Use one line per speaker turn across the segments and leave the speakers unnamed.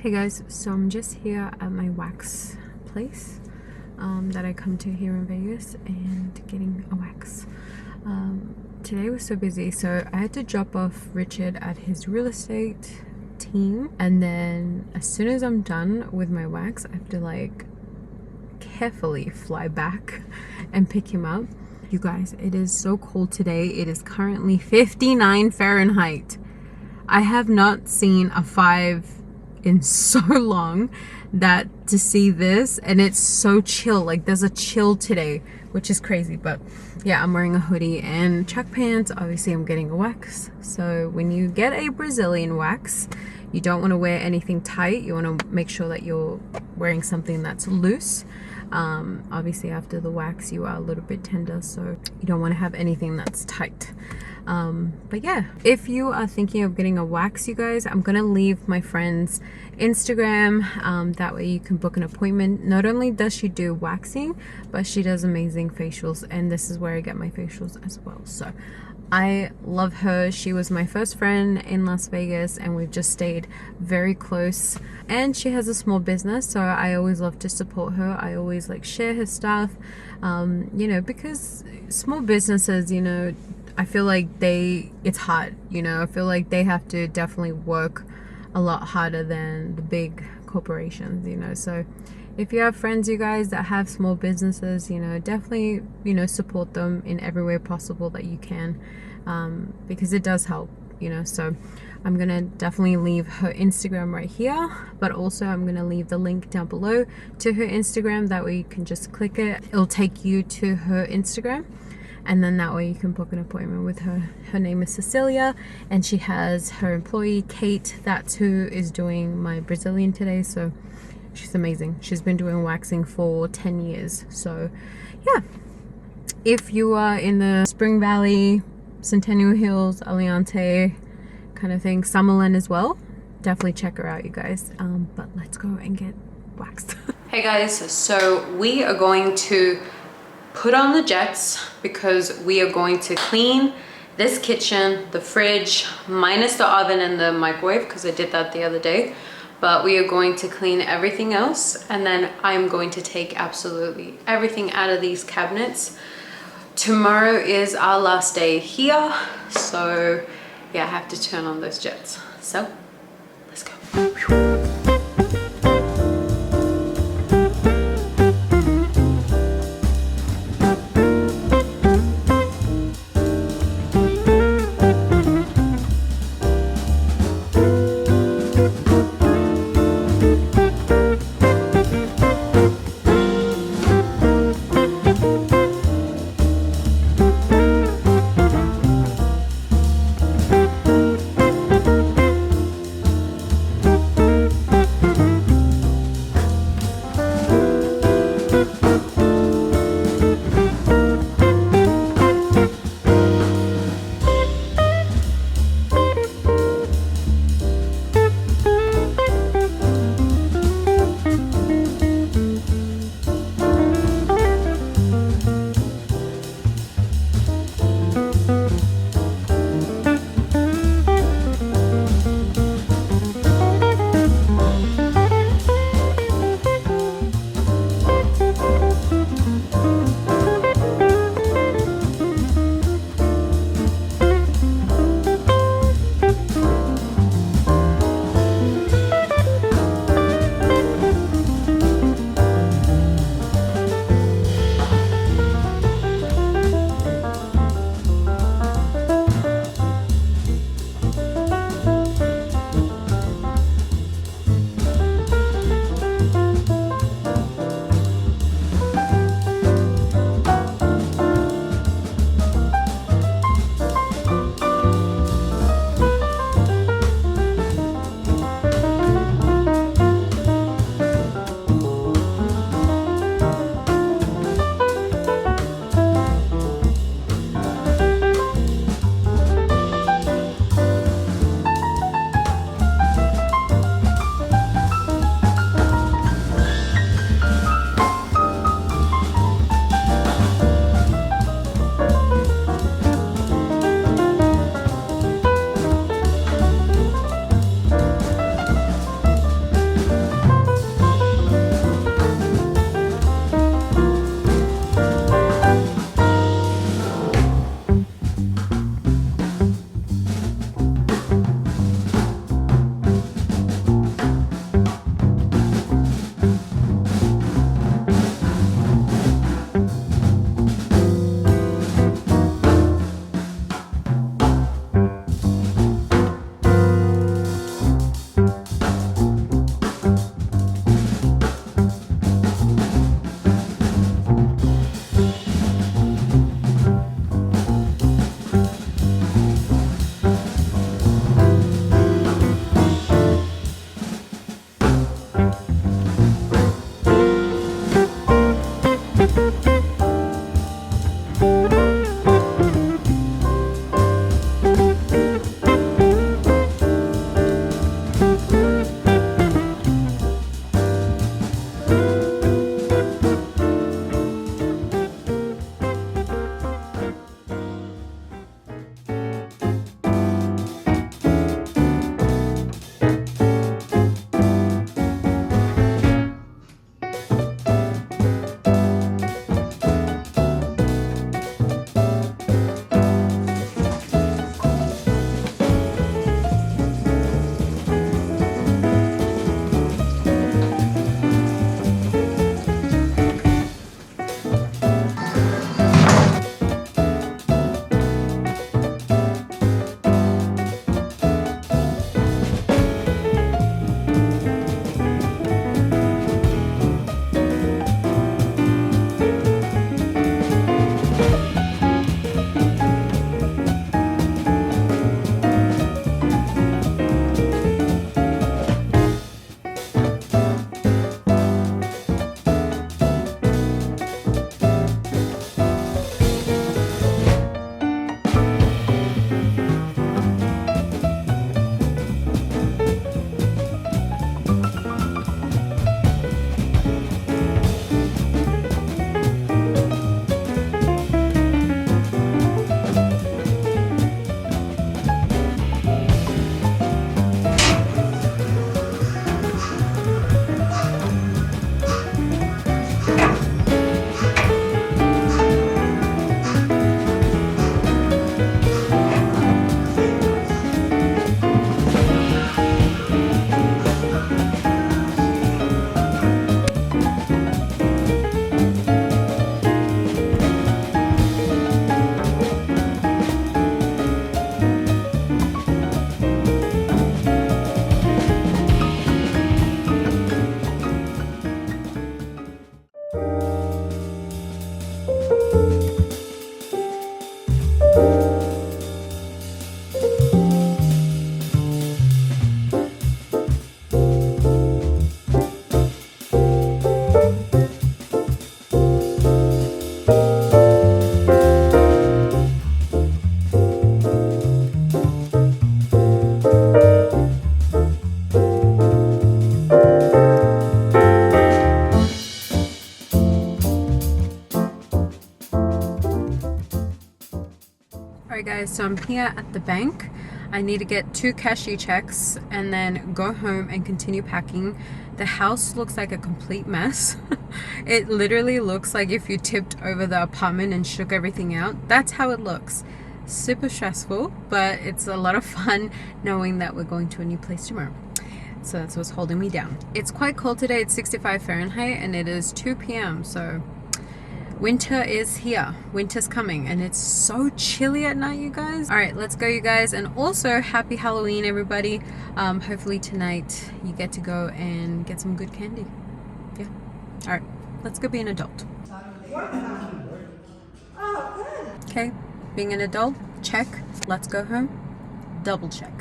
Hey guys, so I'm just here at my wax place that I come to here in Vegas and getting a wax. Today was so busy, so I had to drop off Richard at his real estate team, and then as soon as I'm done with my wax, I have to like carefully fly back and pick him up. You guys, it is so cold today. It is currently 59 Fahrenheit. I have not seen a 5 in so long that to see this, and it's so chill. Like there's a chill today, which is crazy. But yeah, I'm wearing a hoodie and track pants. Obviously I'm getting a wax. So when you get a Brazilian wax, you don't want to wear anything tight. You want to make sure that you're wearing something that's loose. Obviously after the wax you are a little bit tender, so you don't want to have anything that's tight. But yeah, if you are thinking of getting a wax, you guys, I'm gonna leave my friend's Instagram, that way you can book an appointment. Not only does she do waxing, but she does amazing facials, and this is where I get my facials as well. So I love her. She was my first friend in Las Vegas, and we've just stayed very close. And she has a small business, so I always love to support her. I always like share her stuff, you know, because small businesses, you know, I feel like it's hard, you know. I feel like they have to definitely work a lot harder than the big corporations, you know. So if you have friends, you guys, that have small businesses, you know, definitely, you know, support them in every way possible that you can, because it does help, you know. So I'm gonna definitely leave her Instagram right here, but also I'm gonna leave the link down below to her Instagram. That way you can just click it, it'll take you to her Instagram, and then that way you can book an appointment with her. Her name is Cecilia, and she has her employee Kate, that's who is doing my Brazilian today. So she's amazing. She's been doing waxing for 10 years. So yeah, if you are in the Spring Valley, Centennial Hills, Aliante kind of thing, Summerlin as well, definitely check her out, you guys. But let's go and get waxed. Hey guys, so we are going to put on the jets because we are going to clean this kitchen, the fridge, minus the oven and the microwave, because I did that the other day. But we are going to clean everything else, and then I'm going to take absolutely everything out of these cabinets. Tomorrow is our last day here, so yeah, I have to turn on those jets. So let's go. guys, so I'm here at the bank. I need to get 2 cashier checks and then go home and continue packing. The house looks like a complete mess. It literally looks like if you tipped over the apartment and shook everything out. That's how it looks. Super stressful, but it's a lot of fun knowing that we're going to a new place tomorrow. So that's what's holding me down. It's quite cold today. It's 65 Fahrenheit and it is 2 p.m. So winter is here. Winter's coming and it's so chilly at night, you guys. All right, let's go, you guys. And also happy Halloween, everybody. Hopefully tonight you get to go and get some good candy. Yeah. All right, let's go be an adult. Okay, being an adult, check. Let's go home, double check.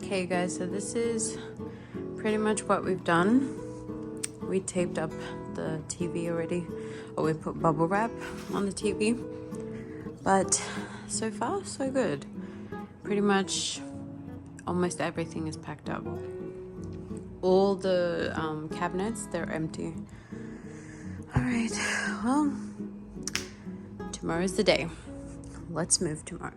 Okay guys, so this is pretty much what we've done. We taped up the TV already, or we put bubble wrap on the TV, but so far so good. Pretty much almost everything is packed up. All the cabinets, they're empty. All right, well, tomorrow's the day. Let's move tomorrow.